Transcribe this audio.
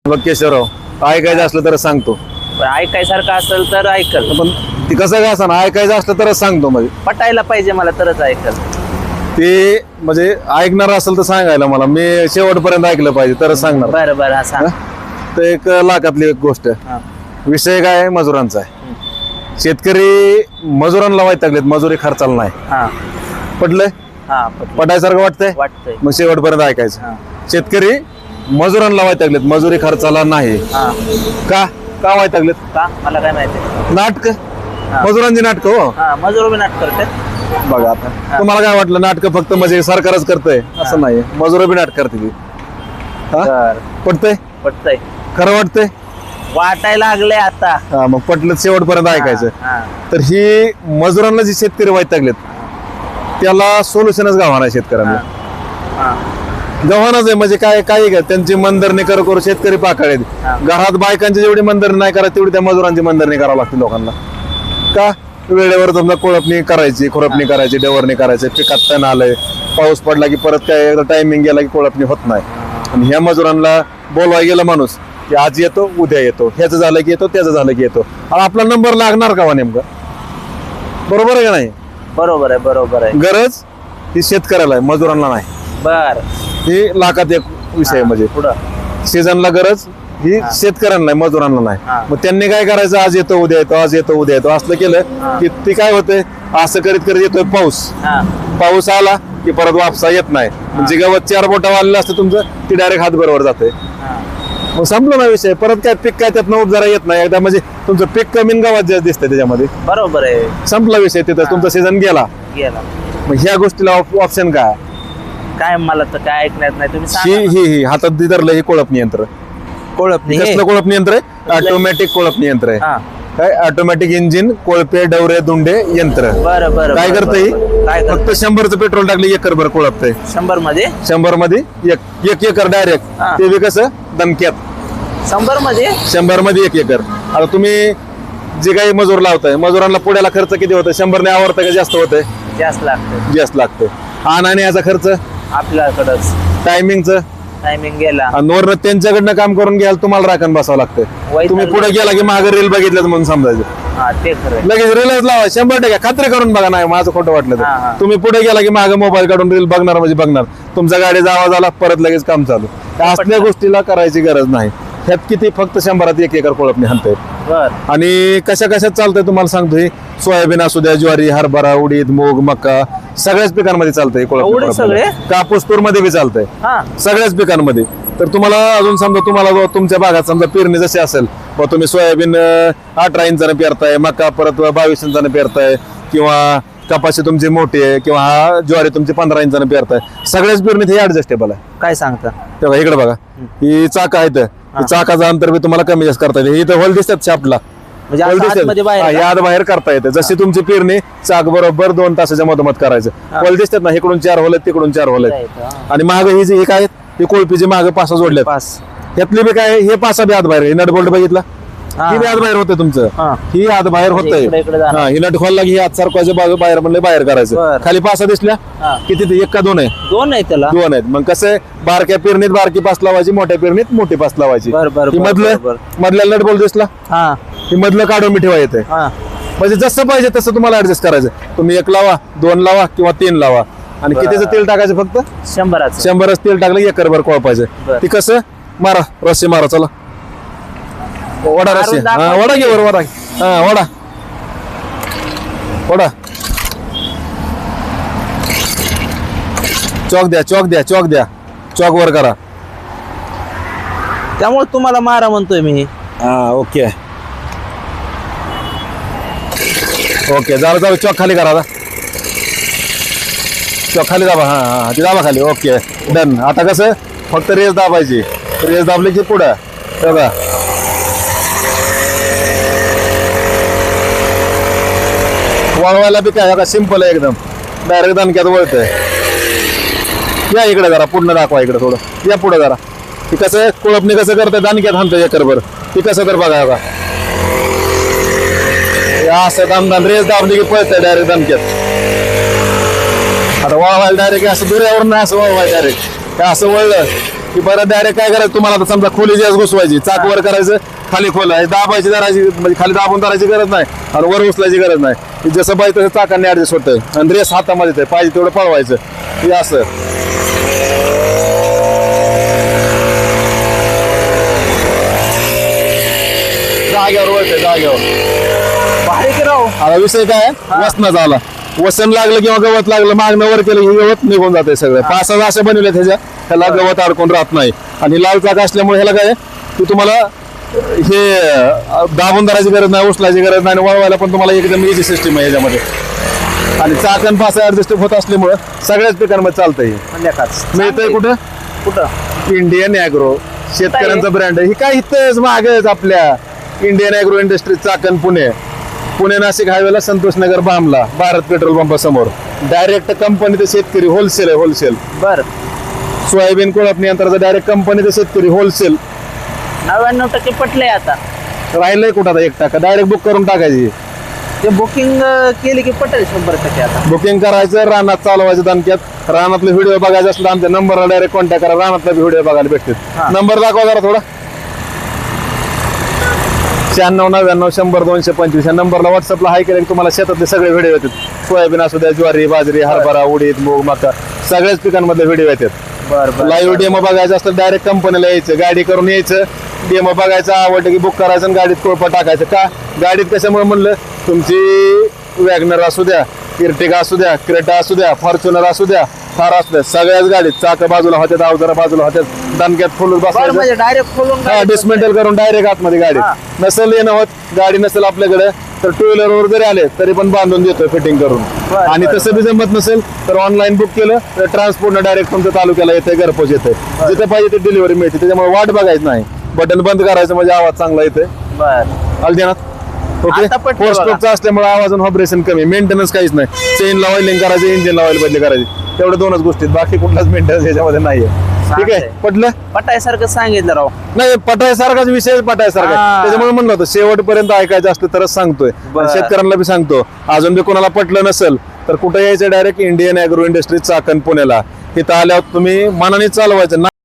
बघ केशवराव, ऐकायचं असलं तरच सांगतो. ऐकायसारखं असेल तर ऐकल, पण ती कसं काय असं ऐकायचं असलं तरच सांगतो. म्हणजे पटायला पाहिजे मला तरच ऐकल. ते म्हणजे ऐकणार असेल तर सांगायला मला, मी शेवटपर्यंत ऐकलं पाहिजे तरच सांगणार. बरं बरं, हा सांग. तर एक लाखातली एक गोष्ट. हा. विषय काय आहे? मजुरांचा आहे. शेतकरी मजुरांना वैतागलेत, मजुरी खर्चाला नाही. हा पटलंय? हा पटायसारखं वाटतंय? वाटतंय. मग शेवटपर्यंत ऐकायचं. हा. शेतकरी मजुरांना वैतागलेत, मजुरी खर्चाला नाही. हा. का का वैतागलेत? का मला काय माहिती. नाटक, मजुरांची नाटक. हो हा, मजूर बी नाटक करते. बघा आता तुम्हाला काय वाटलं नाटक फक्त म्हणजे सरकारच करतंय असं नाही, मजूर बी नाटक करते ती. पटतंय? पटतंय. खरं वाटतंय? वाटायला लागले आता. हा, मग पटलं शेवटपर्यंत ऐकायचं. हा. तर ही मजुरांना जे शेतकरी वैतागलेत त्याला सोल्युशनच गावाना आहे शेतकऱ्यांना. हा. गव्हाणच आहे. म्हणजे काय काही का त्यांची मनधरणी करू शेतकरी पाकाळेत. हा. घरात बायकांची जेवढी मनधरणी नाही करा तेवढी त्या मजुरांची मनधरणी करावं लागते लोकांना. का? वेळेवर समजा कोळपणी करायची, खुरपणी करायची, डवरणी करायची, पिकात तण आलंय, पाऊस पडला की परत काय एकदा टायमिंग गेला की कोळपणी होत नाही. आणि ह्या मजुरांना बोलवाय गेला माणूस की आज येतो उद्या येतो, ह्याचं झालं की येतो त्याचं झालं की येतो. आणि आपला नंबर लागणार का नेमका? बरोबर आहे का नाही? बरोबर आहे, बरोबर आहे. गरज ही शेतकऱ्याला आहे, मजुरांना नाही. बर, ही लाखात एक विषय. म्हणजे पुढं सीझनला गरज ही शेतकऱ्यांना नाही, मजुरांना नाही. मग त्यांनी काय करायचं? आज येतो उद्या येतो, आज येतो उद्या येतो असलं केलं की ती काय होतंय? असं करीत करीत येतोय पाऊस. पाऊस आला की परत वापसा येत नाही. म्हणजे गवत 4 बोटा वाढलेलं असतं तुमचं, ती डायरेक्ट हात बरोबर जाते. मग संपलं ना विषय. परत काय पीक काय त्यात उपजारा येत नाही. एकदा म्हणजे तुमचं पीक कमी गावात जास्त दिसतंय त्याच्यामध्ये. बरोबर आहे. संपला विषय, तिथं तुमचा सीझन गेला. मग ह्या गोष्टीला ऑप्शन काय? काय मला तर काय ऐकण्यात नाही. तुम्ही ही सांगा. ही ही हातात धरलं हे कोळपणी यंत्र. कोळपणी कसलं कोळपणी यंत्र आहे? ऑटोमॅटिक कोळपणी यंत्र आहे. हा. काय? ऑटोमॅटिक इंजिन, कोळपे, डवरे, दुंडे यंत्र. बरं बरं. काय करतंय? काय फक्त 100चं पेट्रोल टाकले एकरभर कोळपतंय. 100 मध्ये? 100 मध्ये एक एकर डायरेक्ट. हा. ते बी कसं? दणक्यात. 100 मध्ये? 100 मध्ये 1 एकर. आता तुम्ही जे काही मजूर लावताय, मजुरांना पुण्याला खर्च किती होतोय? 100 ने आवडतं का जास्त होतंय? जास्त लागतं. जास्त लागतंय. आणि याचा खर्च आपल्याकडंच टायमिंगचं. टायमिंग गेला आणि वरनं त्यांच्याकडनं काम करून घ्याल तुम्हाला राखण बसावं लागतं. तुम्ही पुढे गेला की मागे रील बघितलं म्हणून समजायचं. हा, ते खरं. लगेच रीलच लावा. 100% खात्री करून बघा. नाही माझं खोटं वाटलं तर तुम्ही पुढे गेला की मागे मोबाईल काढून रील बघणार म्हणजे बघणार. तुमचा गाडीचा आवाज आला परत लगेच काम चालू. असल्या गोष्टीला करायची गरज नाही. ह्यात किती फक्त 100त 1 एकर कोळपणी हाणताय. आणि कशा कशात चालतंय तुम्हाला सांगतो. हे सोयाबीन असू द्या, ज्वारी, हरभरा, उडीद, मूग, मका सगळ्याच पिकांमध्ये चालतंय कोळपणी. सगळे कापूस तूर मध्ये बी चालतंय. सगळ्याच पिकांमध्ये. तर तुम्हाला अजून समजा तुम्हाला तुमच्या भागात समजा पेरणी जशी असेल, तुम्ही सोयाबीन 18 इंचाने पेरताय, मका परत 22 इंचाने पेरताय, किंवा कपाशी तुमची मोठी आहे, किंवा हा ज्वारी तुमची 15 इंचाने पेरताय, सगळ्याच पेरणीत हे ऍडजस्टेबल आहे. काय सांगता? तेव्हा इकडे बघा, ही चाक आहेत. चाकाचं अंतर बी तुम्हाला कमी जास्त करता येते. इथं होल दिसतात शाफ्टला. याद बाहेर करता येते. जशी तुमची पेरणी चाक बरोबर 2 तासाच्या मधोमध करायचं. होल दिसतात ना, इकडून 4 होल आहेत, तिकडून 4 होल आहेत. आणि माग ही जी काय ही कोळपीची माग 5 जोडले. यातली बी काय हे 5 बी आत बाहेर. नट बोल्ट बघितला, ही बी आत बाहेर होते तुमचं. ही आत बाहेर होतंय. ही नट खोलला की हात सारखं बाजू बाहेर म्हणले बाहेर करायचं. खाली 5 दिसल्या किती? 1 का 2 आहे? 2 आहे त्याला. 2 आहेत. मग कसं बारक्या पेरणीत बारकी 5 लावायची, मोठ्या पेरणीत मोठी 5 लावायची. मधल्या नट बोल्ट दिसला, ही मधलं काढून मी ठेवा येते. म्हणजे जसं पाहिजे तसं तुम्हाला ऍडजस्ट करायचं. तुम्ही 1 लावा, 2 लावा किंवा 3 लावा. आणि कितीचं तेल टाकायचं? फक्त 100च तेल टाकलं की एकरभर कोळपायचं. ती कसं? मारा रस्सी मारा. चला वडा रस्सी. वडा घे वर. वडा वडा वडा. चॉक द्या, चॉक द्या, चॉक द्या. चॉक वर करा. त्यामुळे तुम्हाला मारा म्हणतोय मी. Okay okay. झालं चॉक खाली करा. चॉक खाली दाबा. ती दाबा खाली. Okay done. आता कसं फक्त रेस दाबायची. रेस दाबली की पुढं बघा. वळवायला बी काय सिंपल आहे एकदम. डायरेक्ट दणक्यात वळतंय. या इकडे जरा पुढं दाखवा. इकडे थोडं या पुढे जरा. ती कसं कोळपणी कसं करतंय? दणक्यात हाणतंय एकरभर. ती कसं तर बघा. असं दामदान रेस दाबली की पळतंय डायरेक्ट दणक्यात. आता वळवायला डायरेक्ट असं दुऱ्यावर नाही, असं वळवाय डायरेक्ट. असं वळलं की बरं डायरेक्ट काय करायचं तुम्हाला आता समजा खोली जास्त घुसवायची चाक वर करायचं खाली खोला दाबायची धरायची म्हणजे खाली दाबून धरायची गरज नाही आणि वर उचलायची गरज नाही की जसं पाहिजे तसं चाकांनी ऍडजस्ट होतं आणि रेस हातामध्ये येते पाहिजे तेवढं पळवायचं हे असं जाग्यावर वळते जाग्यावर भारी की राव. आता विषय काय आहे? वसनाचा आला वसन लागलं किंवा गवत लागलं मागणं वर केलं की गवत निघून जाते सगळं 5-6 असे बनवले ह्याला गवत अडकून राहत नाही आणि लाल चाक असल्यामुळे ह्याला काय आहे की तुम्हाला हे दाबून धरायची गरज नाही उचलायची गरज नाही आणि वळवायला पण तुम्हाला एकदम इझी सिस्टीम आहे ह्याच्यामध्ये आणि चाकण पास ऍडजस्ट होत असल्यामुळे सगळ्याच पिकांमध्ये चालतंय मिळतंय कुठं इंडियन ॲग्रो शेतकऱ्यांचा ब्रँड आहे ही काय इथंच मागच आपल्या Indian agro industry Chakan Pune Nashik हायवेला संतोषनगर बामला भारत पेट्रोल पंपासमोर डायरेक्ट कंपनी ते शेतकरी होलसेल आहे होलसेल बर सोयाबीन कोळपणी यंत्राचा डायरेक्ट कंपनी ते शेतकरी होलसेल 99% पटलंय आता. राहिलंय कुठं आता 1% डायरेक्ट बुक करून टाकायची ते बुकिंग केली की पटेल 100% आता. बुकिंग करायचं रानात चालवायचं दणक्यात रानातले व्हिडिओ बघायचे असलं आमच्या नंबरला डायरेक्ट कॉन्टॅक्ट करा रानातला व्हिडिओ बघायला भेटतील हा. नंबर दाखवा जरा थोडा 9699 100 225 या नंबरला व्हॉट्सअपला हाय केलं की तुम्हाला शेतातले सगळे व्हिडिओ येतात सोयाबीन असू द्या ज्वारी बाजरी हरभरा उडीद मूग मका सगळ्याच पिकांमधले व्हिडिओ येतात बर लाईव्ह डेमो बघायचं असतं डायरेक्ट कंपनीला यायचं गाडी करून यायचं डेमो बघायचं आवडलं की बुक करायचं आणि गाडीत कोळपा टाकायचं का गाडीत कशामुळे म्हणलं तुमची वॅगनर असू द्या इर्टिगा असू द्या क्रेटा असू द्या फॉर्च्युनर असू द्या थार असू द्या सगळ्याच गाडीत चाक बाजूला होत्यात अवजारा बाजूला होत्यात दणक्यात खोलून बसायचं म्हणजे डायरेक्ट खोलून हा डिसमेंटल करून डायरेक्ट आतमध्ये गाडी हा. नसेल येणं होत गाडी नसेल आपल्याकडे तर टू व्हीलर वर जरी आले तरी पण बांधून देतोय फिटिंग करून बरं, आणि बरं, तसं बी जमत नसेल तर ऑनलाईन बुक केलं तर ट्रान्सपोर्टनं डायरेक्ट तुमच्या तालुक्याला येते घरपोच येते जिथे पाहिजे ते डिलिव्हरी मिळते त्याच्यामुळे वाट बघायचं नाही बटन बंद करायचं म्हणजे आवाज चांगला येते बर अलदेनाथ ओके आता पटलं फोर बघा. स्ट्रोकचा असल्यामुळे आवाज व्हायब्रेशन कमी मेंटेनन्स काहीच नाही चेन ऑइलिंग करायचं इंजिन ऑइल बदली करायची तेवढ्या दोनच गोष्टी बाकी कुठलाच मेंटेनन्स याच्यामध्ये नाहीये ठीक आहे चालतंय. पटलं पटायसारखं सांगितलं राव. नाही पटायसारखाच विषय पटायसारखा हा. त्याच्यामुळे म्हणलं होतं शेवटपर्यंत ऐकायचं असतं तरच सांगतोय बरं. आणि शेतकऱ्यांना बी सांगतो अजून बी कोणाला पटलं नसेल तर कुठे यायचं direct Indian agro industry Chakan पुण्याला इथं आल्यावर तुम्ही मनाने चालवायचं